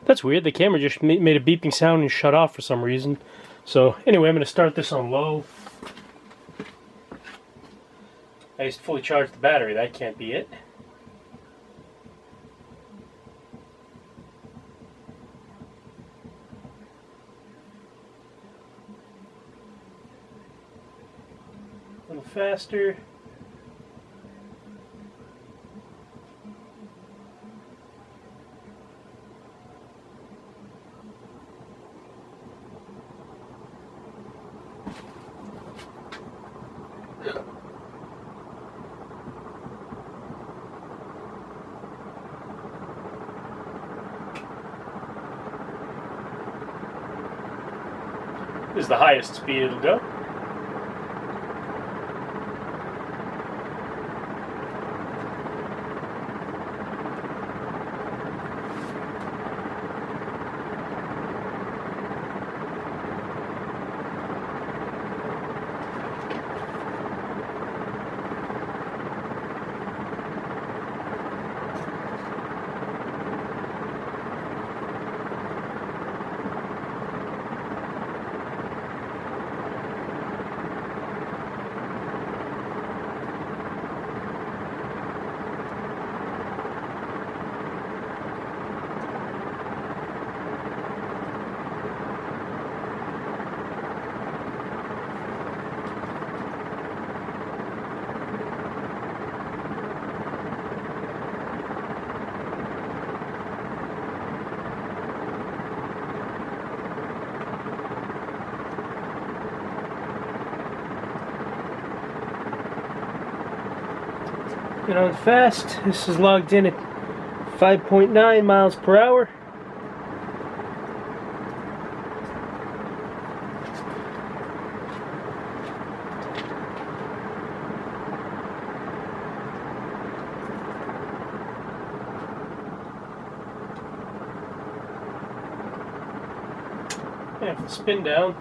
That's weird. The camera just made a beeping sound and shut off for some reason. So anyway, I'm going to start this on low. I just fully charged the battery. That can't be it. A little faster. This is the highest speed it'll go. And on fast, this is logged in at 5.9 miles per hour. Yeah, if the spin down.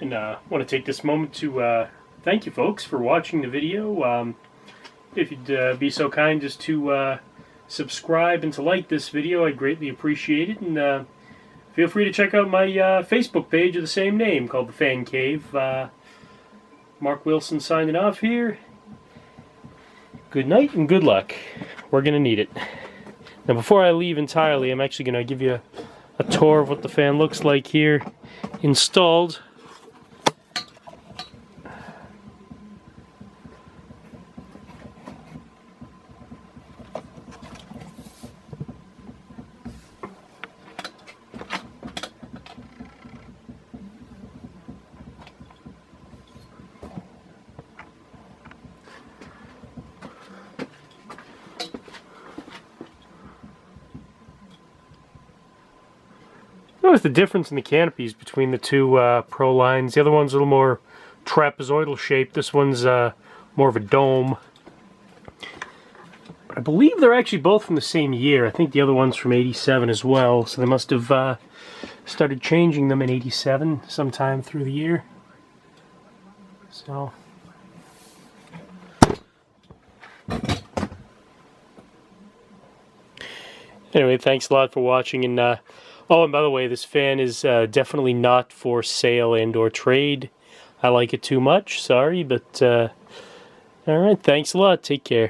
And I want to take this moment to thank you folks for watching the video. If you'd be so kind as to subscribe and to like this video, I'd greatly appreciate it. And feel free to check out my Facebook page of the same name called The Fan Cave. Mark Wilson signing off here. Good night and good luck. We're going to need it. Now before I leave entirely, I'm actually going to give you a tour of what the fan looks like here installed. Notice the difference in the canopies between the two Prolines. The other one's a little more trapezoidal shaped. This one's more of a dome. But I believe they're actually both from the same year. I think the other one's from '87 as well, so they must have started changing them in '87 sometime through the year. So anyway, thanks a lot for watching. And oh, and by the way, this fan is definitely not for sale and or trade. I like it too much. Sorry, but alright, thanks a lot. Take care.